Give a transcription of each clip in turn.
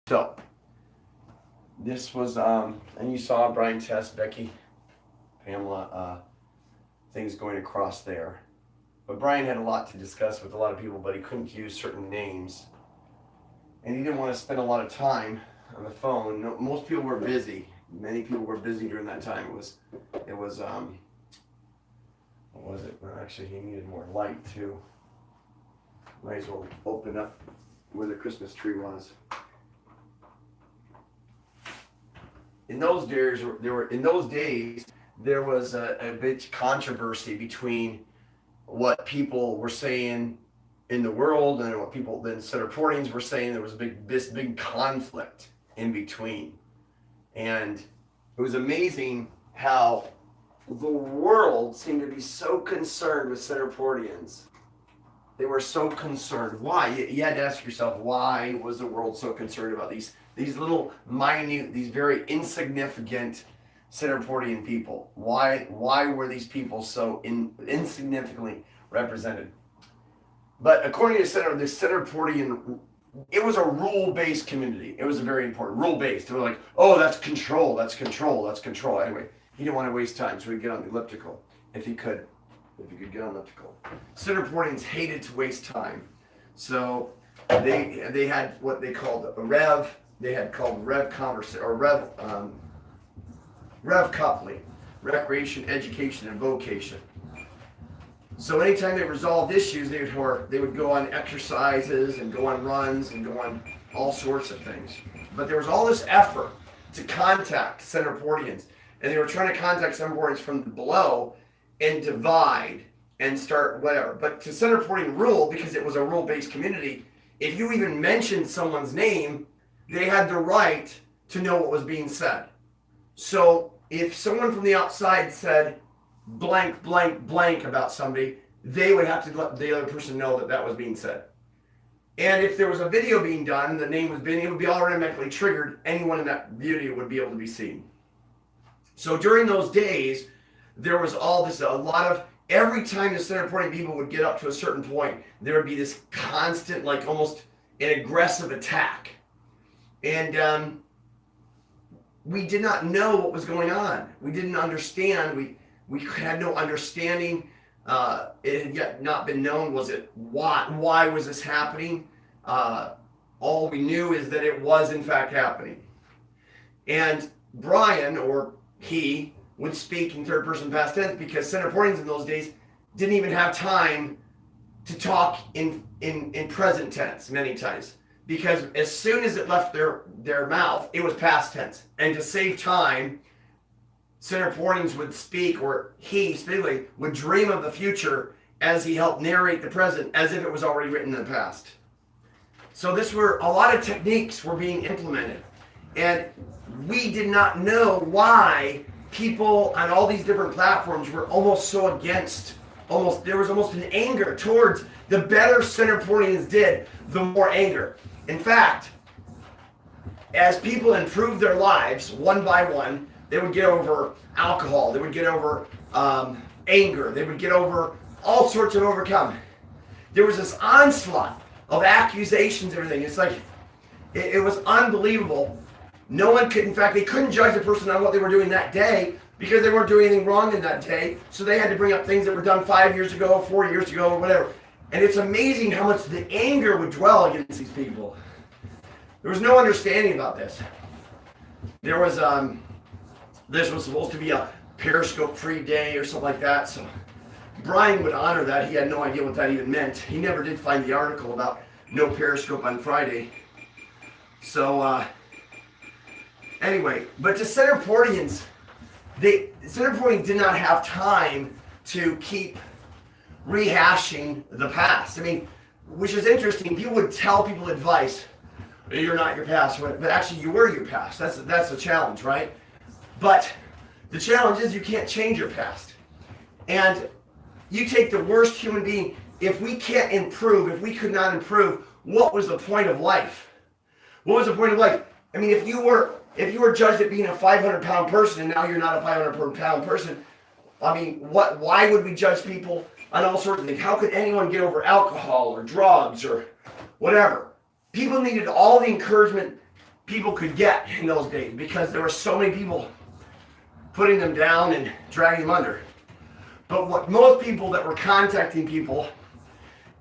So this was and you saw Brian Test, Becky, Pamela, things going across there. But Brian had a lot to discuss with a lot of people, but he couldn't use certain names, and he didn't want to spend a lot of time on the phone. No, most people were busy. Many people were busy during that time. It was what was it? Well, actually, he needed more light too. Might as well open up where the Christmas tree was. In those days, there was a bit controversy between what people were saying in the world and what people then Center Portians were saying. There was this big conflict in between, and it was amazing how the world seemed to be so concerned with Center Portians. They were so concerned. Why? You had to ask yourself, why was the world so concerned about these little minute, these very insignificant Center Portian people? Why were these people so insignificantly represented? But according to the Center Portian, it was a rule-based community. It was a very important rule-based. They were like, oh, that's control, that's control, that's control. Anyway, he didn't want to waste time, so he'd get on the elliptical if he could. If you could get on the elliptical. Center Portians hated to waste time. So they had what they called a Rev. They had called Rev coupling, recreation, education, and vocation. So anytime they resolved issues, they would go on exercises and go on runs and go on all sorts of things. But there was all this effort to contact Center Portians, and they were trying to contact Center Portians from below and divide and start whatever. But to Center Portian rule, because it was a rule-based community, if you even mentioned someone's name, they had the right to know what was being said. So if someone from the outside said blank, blank, blank about somebody, they would have to let the other person know that that was being said. And if there was a video being done and the name was being, it would be automatically triggered. Anyone in that video would be able to be seen. So during those days, there was every time the Center Portian people would get up to a certain point, there would be this constant, like almost an aggressive attack. And we did not know what was going on. We didn't understand. We had no understanding. It had yet not been known. Why was this happening? All we knew is that it was in fact happening. And Brian, or he, would speak in third person past tense because Center Portians in those days didn't even have time to talk in present tense many times, because as soon as it left their mouth, it was past tense. And to save time, Center Portians would speak, or he specifically would dream of the future as he helped narrate the present as if it was already written in the past. So a lot of techniques were being implemented, and we did not know why people on all these different platforms were almost so against, there was almost an anger towards the better Center Portians did, the more anger. In fact, as people improved their lives one by one, they would get over alcohol, they would get over anger, they would get over all sorts of overcome. There was this onslaught of accusations and everything. It's like, it was unbelievable. No one could, in fact, they couldn't judge the person on what they were doing that day because they weren't doing anything wrong in that day. So they had to bring up things that were done 5 years ago, 4 years ago, or whatever. And it's amazing how much the anger would dwell against these people. There was no understanding about this. There was, this was supposed to be a Periscope-free day or something like that. So Brian would honor that. He had no idea what that even meant. He never did find the article about no Periscope on Friday. So, anyway, but to Center Portians, Center Portians did not have time to keep rehashing the past. I mean, which is interesting. People would tell people advice, you're not your past, but actually you were your past. That's the challenge, right? But the challenge is you can't change your past. And you take the worst human being, if we can't improve, if we could not improve, what was the point of life? What was the point of life? I mean, if you were judged at being a 500-pound person and now you're not a 500-pound person, I mean, why would we judge people on all sorts of things? How could anyone get over alcohol or drugs or whatever? People needed all the encouragement people could get in those days because there were so many people putting them down and dragging them under. But what most people that were contacting people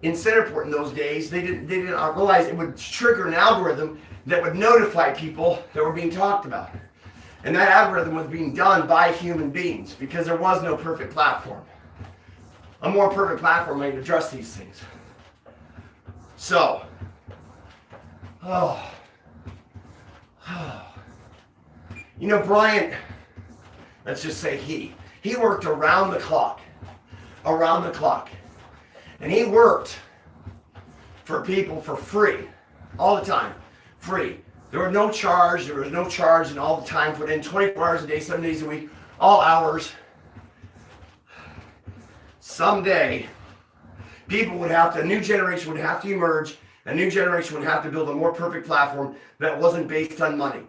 in Centerport in those days, they didn't realize it would trigger an algorithm that would notify people that were being talked about. And that algorithm was being done by human beings because there was no perfect platform. A more perfect platform might address these things. So, you know, Brian, let's just say he worked around the clock. And he worked for people for free, all the time, free. There was no charge, and all the time put in 24 hours a day, 7 days a week, all hours. Someday, a new generation would have to emerge, a new generation would have to build a more perfect platform that wasn't based on money.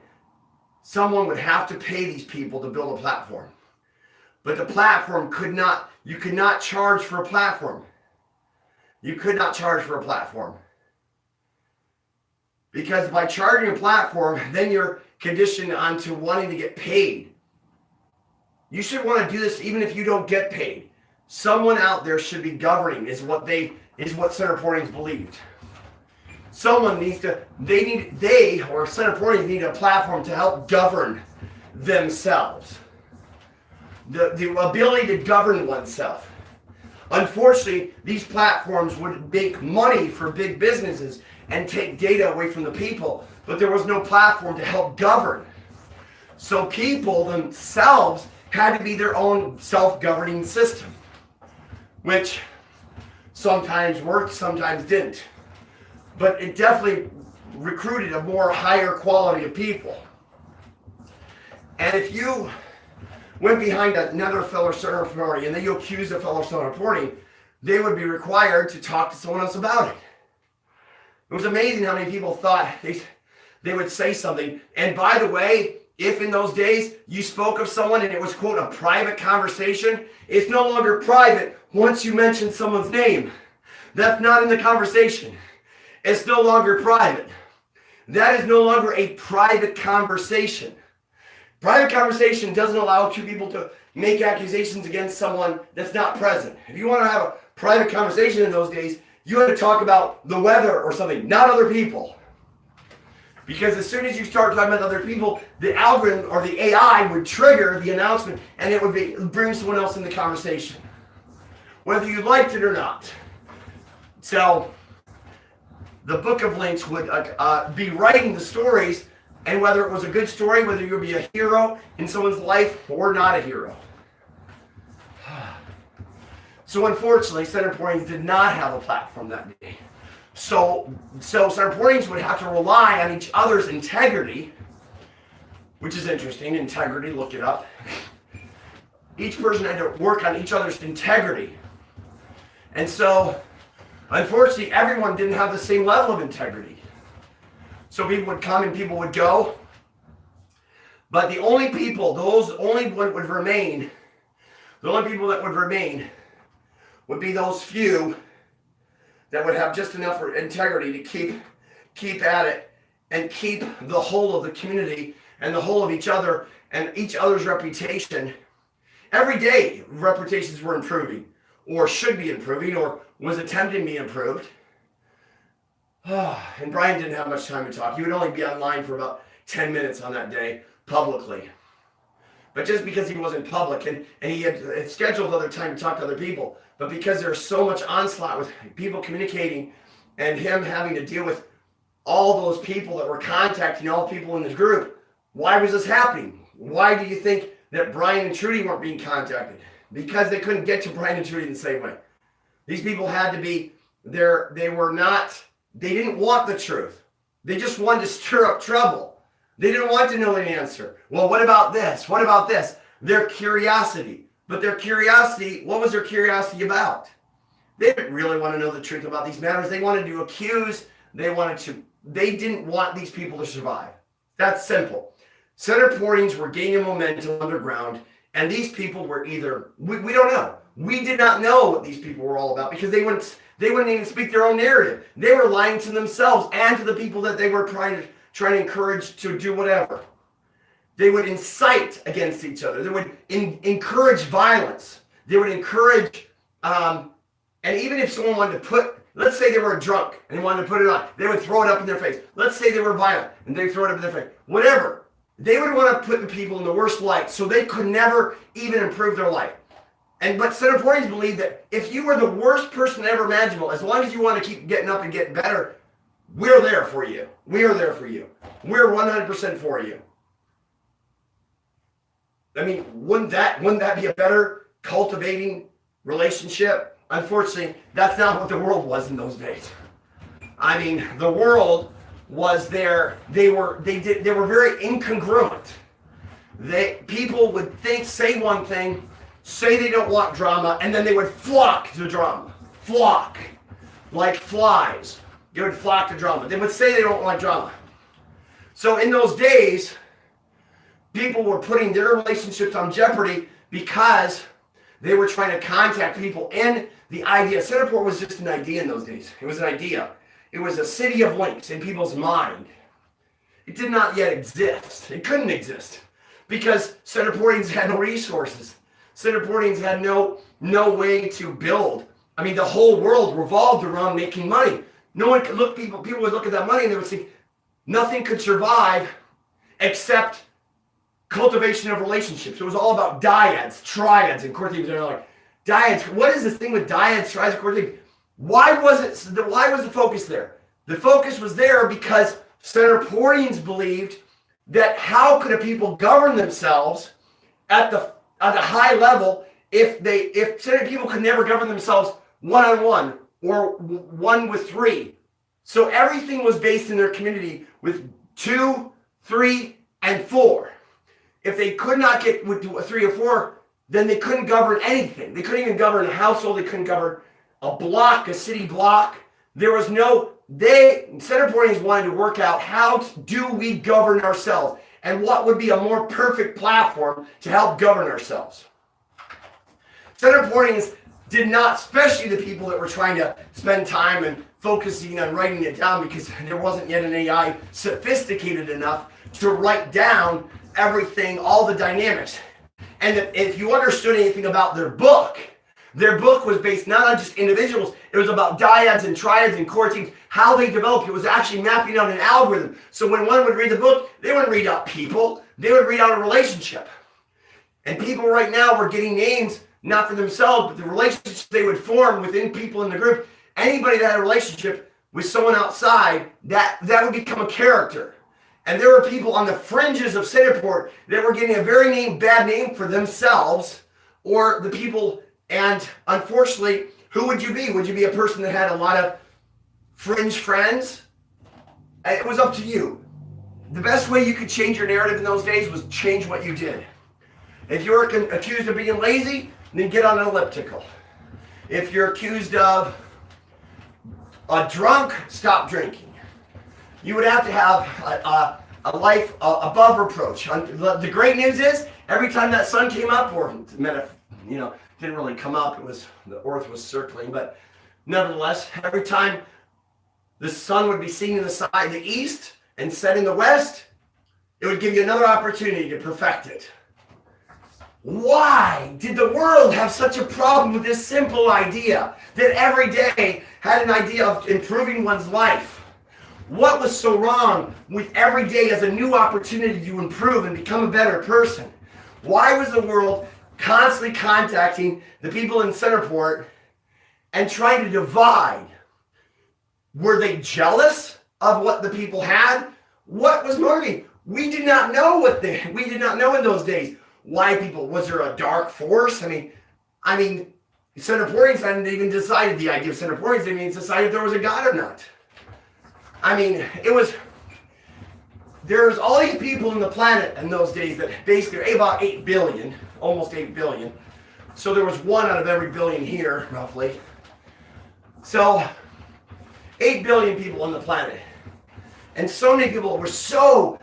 Someone would have to pay these people to build a platform. But the platform you could not charge for a platform. You could not charge for a platform. Because by charging a platform, then you're conditioned onto wanting to get paid. You should want to do this even if you don't get paid. Someone out there should be governing is what Centerportians believed. Someone needs to, Centerportians need a platform to help govern themselves. The ability to govern oneself. Unfortunately, these platforms would make money for big businesses and take data away from the people, but there was no platform to help govern. So people themselves had to be their own self-governing system, which sometimes worked, sometimes didn't. But it definitely recruited a more higher quality of people. And if you went behind another fellow Centerportian and then you accused a fellow Centerportian, they would be required to talk to someone else about it. It was amazing how many people thought they would say something. And by the way, if in those days you spoke of someone and it was, quote, a private conversation, it's no longer private once you mention someone's name. That's not in the conversation. It's no longer private. That is no longer a private conversation. Private conversation doesn't allow two people to make accusations against someone that's not present. If you want to have a private conversation in those days, you had to talk about the weather or something, not other people. Because as soon as you start talking about other people, the algorithm or the AI would trigger the announcement and it would bring someone else in the conversation, whether you liked it or not. So the Book of Links would be writing the stories, and whether it was a good story, whether you would be a hero in someone's life or not a hero. So unfortunately, Centerportians did not have a platform that day. So Centerportians would have to rely on each other's integrity, which is interesting. Integrity, look it up. Each person had to work on each other's integrity. And so, unfortunately, everyone didn't have the same level of integrity. So people would come and people would go. But the only people that would remain would be those few that would have just enough integrity to keep at it and keep the whole of the community and the whole of each other and each other's reputation. Every day, reputations were improving, or should be improving, or was attempting to be improved. And Brian didn't have much time to talk. He would only be online for about 10 minutes on that day, publicly. But just because he wasn't public, and he had scheduled other time to talk to other people, but because there's so much onslaught with people communicating and him having to deal with all those people that were contacting all the people in the group, why was this happening? Why do you think that Brian and Trudy weren't being contacted? Because they couldn't get to Brian and Trudy in the same way. These people had to be there. They didn't want the truth. They just wanted to stir up trouble. They didn't want to know the answer. Well, what about this? What about this? Their curiosity. But their curiosity, what was their curiosity about? They didn't really want to know the truth about these matters. They wanted to accuse. They didn't want these people to survive. That's simple. Centerportians were gaining momentum underground, and these people were either, we don't know. We did not know what these people were all about because they wouldn't even speak their own narrative. They were lying to themselves and to the people that they were trying to encourage to do whatever. They would incite against each other. They would encourage violence. They would encourage, and even if someone wanted to put, let's say they were drunk and they wanted to put it on, they would throw it up in their face. Let's say they were violent and they throw it up in their face. Whatever. They would want to put the people in the worst light so they could never even improve their life. But Centerportians believe that if you were the worst person ever imaginable, as long as you want to keep getting up and getting better, we're there for you. We are there for you. We're 100% for you. I mean, wouldn't that be a better cultivating relationship? Unfortunately, that's not what the world was in those days. I mean, the world was there. They were very incongruent. People would say one thing, say they don't want drama, and then they would flock to drama. Flock. Like flies. They would flock to drama. They would say they don't want drama. So in those days, people were putting their relationships on jeopardy because they were trying to contact people. And the idea, Centerport was just an idea in those days. It was an idea. It was a city of links in people's mind. It did not yet exist. It couldn't exist because Centerportians had no resources. Centerportians had no way to build. I mean, the whole world revolved around making money. No one could look, people would look at that money and they would think nothing could survive except cultivation of relationships. It was all about dyads, triads, and quartiles. They're like, dyads, what is this thing with dyads, triads, and quartiles? Why was the focus there? The focus was there because Centerportians believed that how could a people govern themselves at a high level if people could never govern themselves one-on-one or one with three. So everything was based in their community with 2, 3, and 4. If they could not get to 3 or 4, then they couldn't govern anything. They couldn't even govern a household. They couldn't govern a block, a city block. There was Centerportians wanted to work out how do we govern ourselves and what would be a more perfect platform to help govern ourselves. Centerportians did not, especially the people that were trying to spend time and focusing on writing it down because there wasn't yet an AI sophisticated enough to write down everything, all the dynamics. And if you understood anything about their book was based not on just individuals, it was about dyads and triads and core teams, how they developed. It was actually mapping out an algorithm. So when one would read the book, they wouldn't read out people, they would read out a relationship. And people right now were getting names, not for themselves, but the relationships they would form within people in the group. Anybody that had a relationship with someone outside, that would become a character. And there were people on the fringes of Centerport that were getting a very bad name for themselves or the people. And unfortunately, who would you be? Would you be a person that had a lot of fringe friends? It was up to you. The best way you could change your narrative in those days was change what you did. If you were accused of being lazy, then get on an elliptical. If you're accused of a drunk, stop drinking. You would have to have a life above reproach. The great news is, every time that sun came up, or didn't really come up, the earth was circling, but nevertheless, every time the sun would be seen in the east and set in the west, it would give you another opportunity to perfect it. Why did the world have such a problem with this simple idea that every day had an idea of improving one's life? What was so wrong with every day as a new opportunity to improve and become a better person? Why was the world constantly contacting the people in Centerport and trying to divide? Were they jealous of what the people had? What was motivating? We did not know we did not know in those days why people, was there a dark force? I mean, Centerportians hadn't even decided the idea of Centerportians. They didn't even decide if there was a God or not. I mean, there's all these people on the planet in those days that basically about 8 billion, almost 8 billion. So there was 1 out of every billion here, roughly. So 8 billion people on the planet. And so many people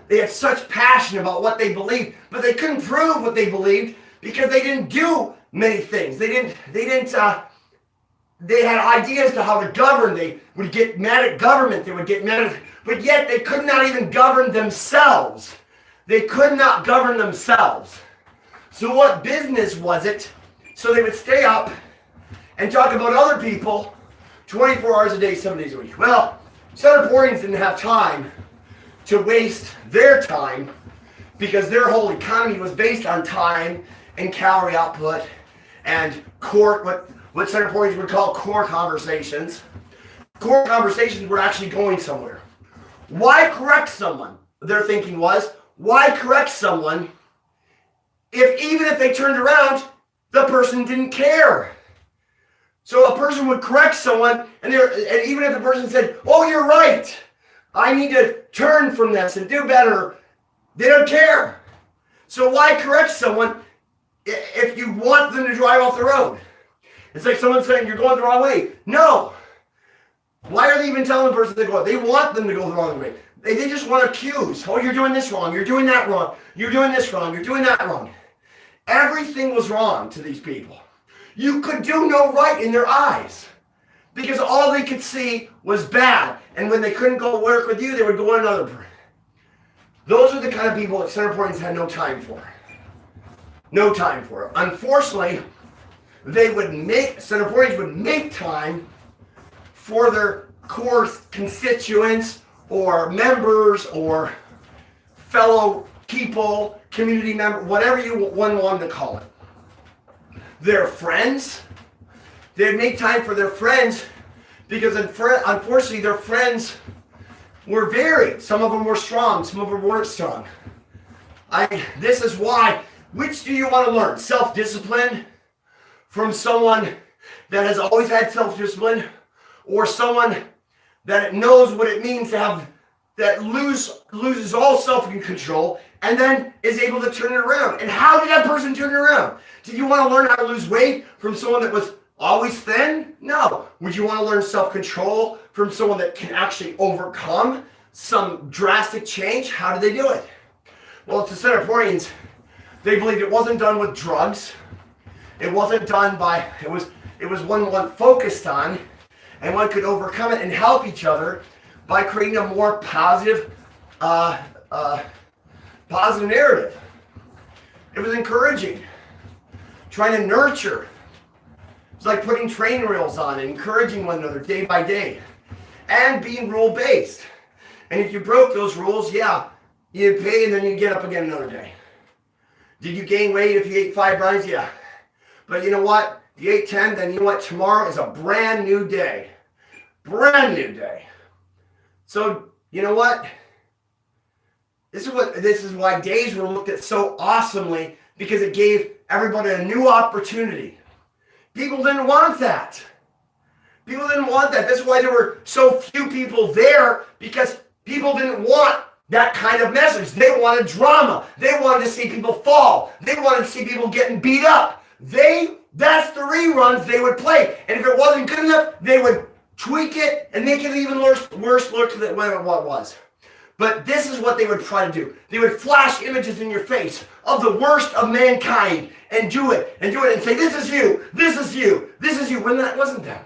they had such passion about what they believed, but they couldn't prove what they believed because they didn't do many things. They had ideas to how to govern. They would get mad at government. They would get mad at but yet they could not even govern themselves. They could not govern themselves. So what business was it? So they would stay up and talk about other people 24 hours a day, 7 days a week. Well, Centerpointans didn't have time to waste their time because their whole economy was based on time and calorie output and core, what Centerpointans would call core conversations. Core conversations were actually going somewhere. Why correct someone? Their thinking was, why correct someone if even if they turned around, the person didn't care? So a person would correct someone, and even if the person said, oh, you're right, I need to turn from this and do better, they don't care. So why correct someone if you want them to drive off the road? It's like someone saying, you're going the wrong way. No. Why are they even telling the person to go? They want them to go the wrong way. They just want to accuse. Oh, you're doing this wrong. You're doing that wrong. You're doing this wrong. You're doing that wrong. Everything was wrong to these people. You could do no right in their eyes because all they could see was bad. And when they couldn't go work with you, they would go another place. Those are the kind of people that Centerpointans had no time for. No time for it. Unfortunately, Centerpointans would make time for their core constituents or members or fellow people, community members, whatever one want to call it. Their friends, they'd make time for their friends because unfortunately their friends were varied. Some of them were strong, some of them weren't strong. This is why, which do you want to learn? Self-discipline from someone that has always had self-discipline, or someone that knows what it means to have, that loses all self-control and then is able to turn it around. And how did that person turn it around? Did you want to learn how to lose weight from someone that was always thin? No. Would you want to learn self-control from someone that can actually overcome some drastic change? How did they do it? Well, to Centerpointans, they believed it wasn't done with drugs. It wasn't done by, it was one focused on, and one could overcome it and help each other by creating a more positive narrative. It was encouraging, trying to nurture. It's like putting training wheels on and encouraging one another day by day, and being rule-based. And if you broke those rules, yeah, you pay and then you get up again another day. Did you gain weight if you ate 5 brownies? Yeah. But you know what? If you ate 10, then you know what? Tomorrow is a brand new day. Brand new day. So, you know what? This is why days were looked at so awesomely, because it gave everybody a new opportunity. People didn't want that. People didn't want that. That's why there were so few people there, because people didn't want that kind of message. They wanted drama. They wanted to see people fall. They wanted to see people getting beat up. That's the reruns they would play. And if it wasn't good enough, they would tweak it and make it even worse look than what it was. But this is what they would try to do. They would flash images in your face of the worst of mankind and do it and say, this is you, this is you, this is you, when that wasn't them.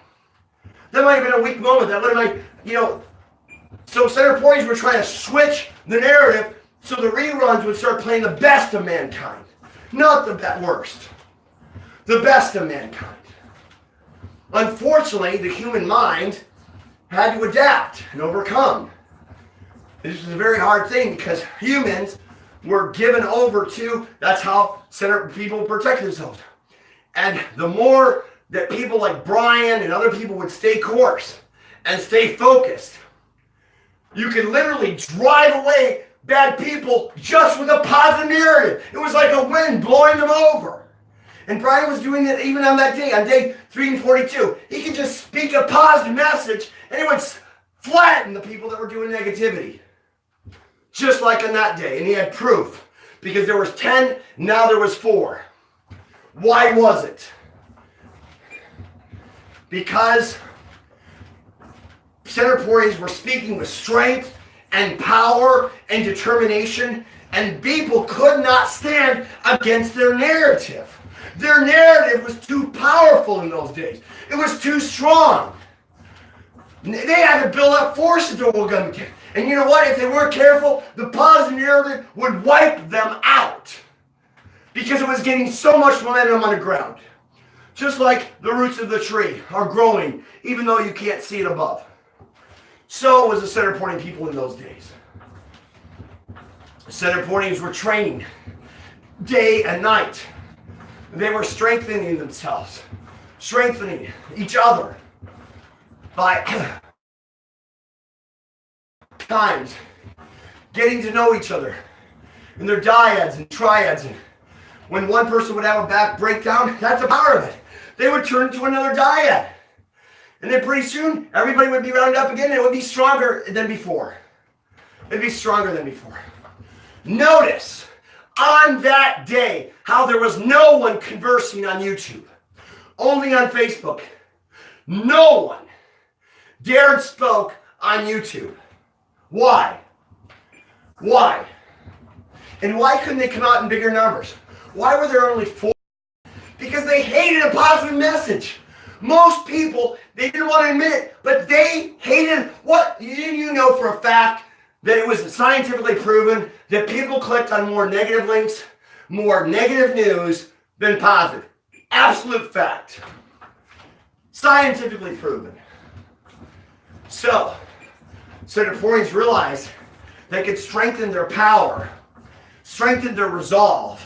That might have been a weak moment. That would have been, So Centerpointans were trying to switch the narrative so the reruns would start playing the best of mankind, not the worst. The best of mankind. Unfortunately, the human mind had to adapt and overcome. This was a very hard thing because humans were given over to, that's how people protect themselves. And the more that people like Brian and other people would stay course and stay focused, you could literally drive away bad people just with a positive narrative. It was like a wind blowing them over. And Brian was doing it even on that day, on day 342. He could just speak a positive message and it would flatten the people that were doing negativity. Just like on that day. And he had proof. Because there was 10, now there was 4. Why was it? Because Centerpointans were speaking with strength and power and determination, and people could not stand against their narrative. Their narrative was too powerful in those days. It was too strong. They had to build up forces to overcome it. And you know what? If they weren't careful, the positive narrative would wipe them out because it was getting so much momentum on the ground. Just like the roots of the tree are growing, even though you can't see it above. So was the center pointing people in those days. The center pointings were training day and night. They were strengthening themselves, strengthening each other by times getting to know each other and their dyads and triads. And when one person would have a back breakdown, that's the power of it. They would turn to another dyad. And then pretty soon, everybody would be rounded up again and it would be stronger than before. It'd be stronger than before. Notice on that day how there was no one conversing on YouTube, only on Facebook. No one dared spoke on YouTube. Why? Why? And why couldn't they come out in bigger numbers? Why were there only 4? Because they hated a positive message. Most people, they didn't want to admit it, but they hated what? You know for a fact that it was scientifically proven that people clicked on more negative links, more negative news than positive. Absolute fact. Scientifically proven. So the Points realized they could strengthen their power, strengthen their resolve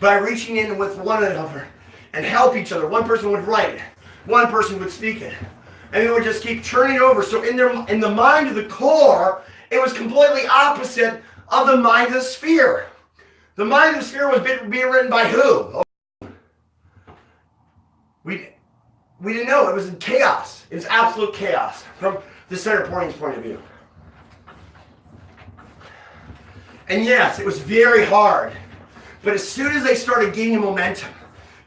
by reaching in with one another and help each other. One person would write it, one person would speak it, and it would just keep churning over. So in the mind of the core, it was completely opposite of the mind of the sphere. The mind of the sphere was being written by who? We didn't know. It was in chaos. It was absolute chaos from the center pointing's point of view. And yes, it was very hard. But as soon as they started gaining momentum,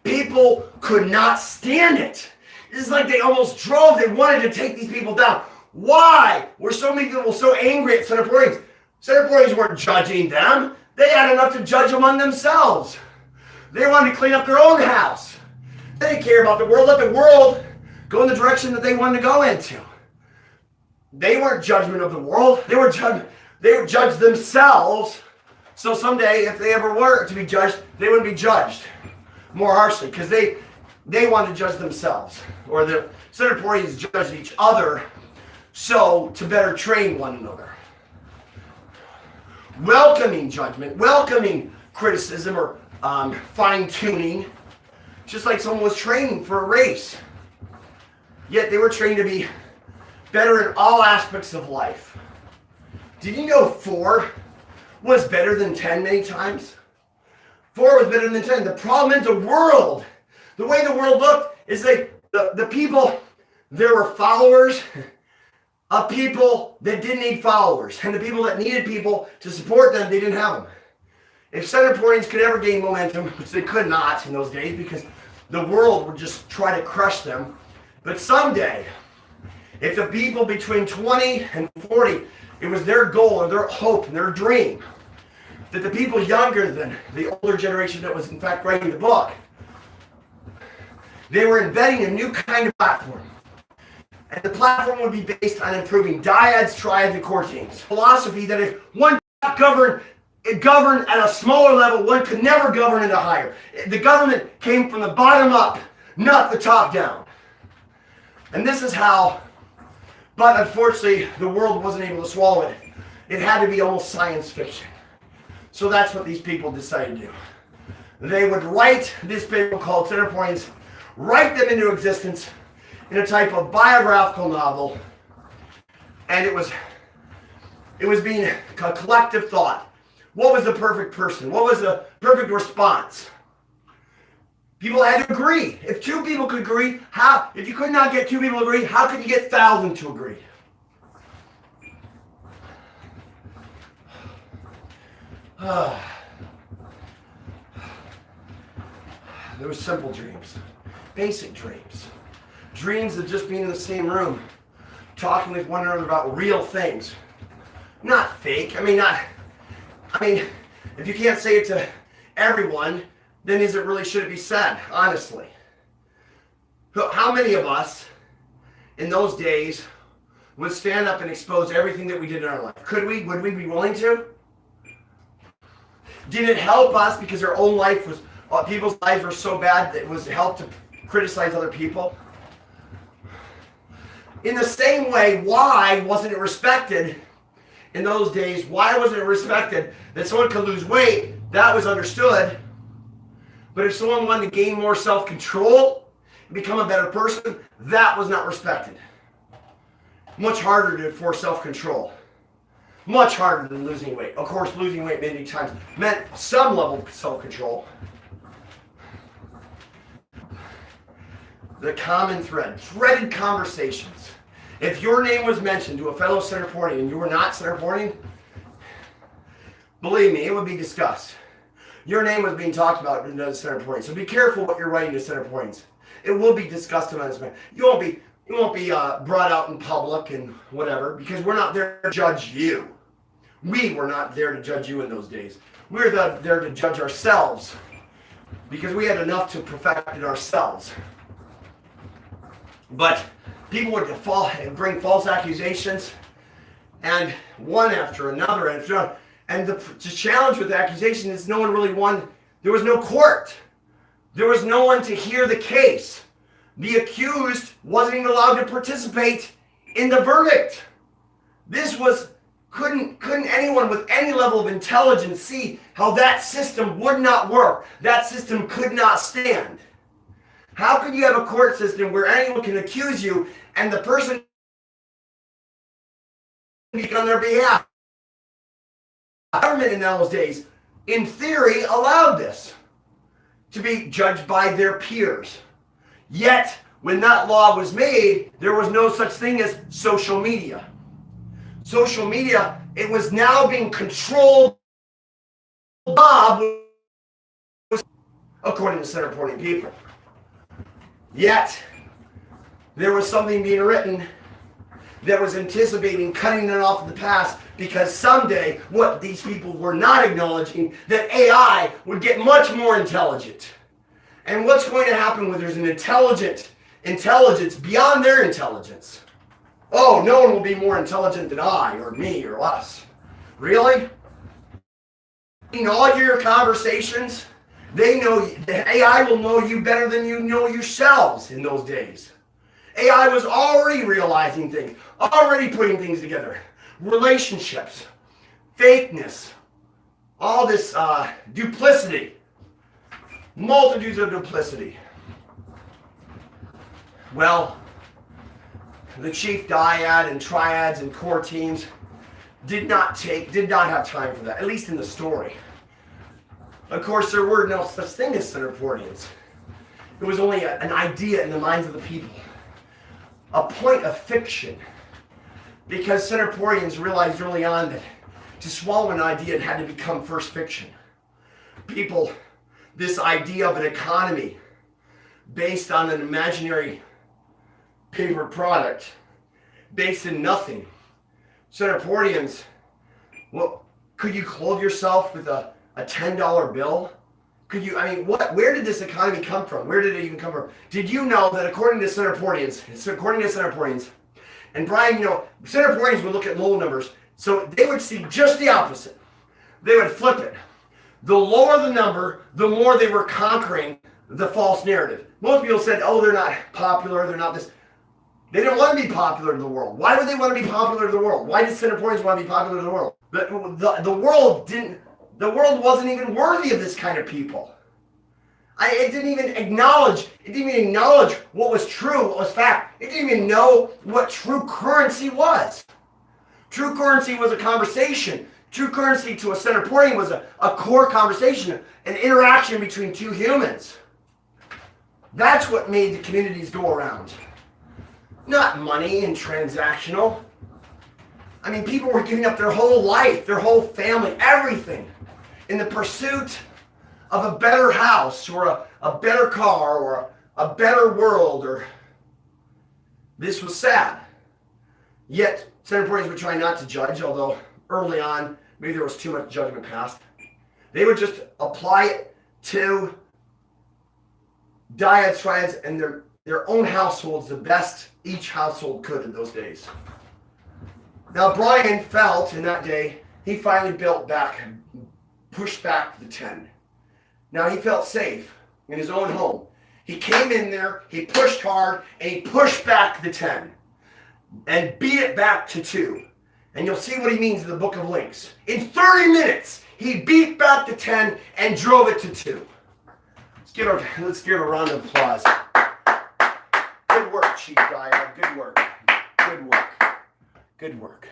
people could not stand it. It's like they almost drove. They wanted to take these people down. Why were so many people so angry at center pointings? Center pointings weren't judging them. They had enough to judge among themselves. They wanted to clean up their own house. They didn't care about the world. Let the world go in the direction that they wanted to go into. They weren't judgment of the world. They were judged themselves. So someday, if they ever were to be judged, they wouldn't be judged more harshly because they wanted to judge themselves. Or the center pointings judged each other so to better train one another. Welcoming judgment, welcoming criticism or fine-tuning, just like someone was training for a race. Yet they were trained to be better in all aspects of life. Did you know 4 was better than 10 many times? 4 was better than 10. The problem in the world, the way the world looked, is the people, there were followers of people that didn't need followers. And the people that needed people to support them, they didn't have them. If center pointings could ever gain momentum, which they could not in those days because the world would just try to crush them. But someday, if the people between 20 and 40, it was their goal or their hope and their dream that the people younger than the older generation that was in fact writing the book, they were inventing a new kind of platform. And the platform would be based on improving dyads, triads, and core teams. Philosophy that if one governed at a smaller level, one could never govern at a higher. The government came from the bottom up, not the top down. And this is how, but unfortunately, the world wasn't able to swallow it. It had to be almost science fiction. So that's what these people decided to do. They would write this paper called Center Points, write them into existence in a type of biographical novel, and it was being a collective thought. What was the perfect person? What was the perfect response? People had to agree. If 2 people could agree, if you could not get 2 people to agree, how could you get 1,000 to agree? There were simple dreams, basic dreams. Dreams of just being in the same room, talking with one another about real things. Not fake. I mean, if you can't say it to everyone, then should it be said, honestly? How many of us in those days would stand up and expose everything that we did in our life. Could we? Would we be willing to? Did it help us because our own life was, people's lives were so bad that it was help to criticize other people? In the same way, why wasn't it respected in those days? Why wasn't it respected that someone could lose weight? That was understood. But if someone wanted to gain more self-control, become a better person, that was not respected. Much harder for self-control. Much harder than losing weight. Of course, losing weight many times meant some level of self-control. The common thread, threaded conversations. If your name was mentioned to a fellow Centerportian and you were not Centerportian, believe me, it would be discussed. Your name was being talked about in the Centerportians. So be careful what you're writing to Centerportians. It will be discussed among us. You won't be brought out in public and whatever, because we're not there to judge you. We were not there to judge you in those days. We were there to judge ourselves, because we had enough to perfect it ourselves. But people would bring false accusations, and one after another after another. And the challenge with the accusation is no one really won. There was no court. There was no one to hear the case. The accused wasn't even allowed to participate in the verdict. This was, couldn't anyone with any level of intelligence see how that system would not work. That system could not stand. How could you have a court system where anyone can accuse you and the person speak on their behalf? The government in those days, in theory, allowed this to be judged by their peers. Yet, when that law was made, there was no such thing as social media. Social media, it was now being controlled by, according to Centerportian people. Yet, there was something being written that was anticipating cutting it off in the past, because someday, what these people were not acknowledging, that AI would get much more intelligent. And what's going to happen when there's an intelligence beyond their intelligence? Oh, no one will be more intelligent than I, or me, or us. Really? In all your conversations, they know, the AI will know you better than you know yourselves in those days. AI was already realizing things, already putting things together. Relationships, fakeness, all this duplicity, multitudes of duplicity. Well, the chief dyad and triads and core teams did not have time for that, at least in the story. Of course, there were no such thing as Centerportians. It was only an idea in the minds of the people, a point of fiction. Because Centerportians realized early on that to swallow an idea, it had to become first fiction. People, this idea of an economy based on an imaginary paper product, based in nothing. Centerportians, well, could you clothe yourself with a $10 bill? Could you, where did this economy come from? Where did it even come from? Did you know that according to Centerportians, and Brian, Centerportians would look at low numbers, so they would see just the opposite. They would flip it. The lower the number, the more they were conquering the false narrative. Most people said, oh, they're not popular, they're not this. They didn't want to be popular in the world. Why would they want to be popular in the world? Why did Centerportians want to be popular in the world? The world wasn't even worthy of this kind of people. It didn't even acknowledge what was true, what was fact. It didn't even know what true currency was. True currency was a conversation. True currency to a Centerportian was a core conversation, an interaction between two humans. That's what made the communities go around. Not money and transactional. People were giving up their whole life, their whole family, everything, in the pursuit of a better house or a better car or a better world. This was sad. Yet, Centerportians would try not to judge, although early on, maybe there was too much judgment passed. They would just apply it to triads, and their own households the best each household could in those days. Now Brian felt in that day, he finally pushed back the 10. Now he felt safe in his own home. He came in there, he pushed hard, and he pushed back the 10 and beat it back to 2. And you'll see what he means in the book of Links. In 30 minutes, he beat back the 10 and drove it to 2. Let's give a round of applause. Good work, Chief Dyer. Good work. Good work. Good work.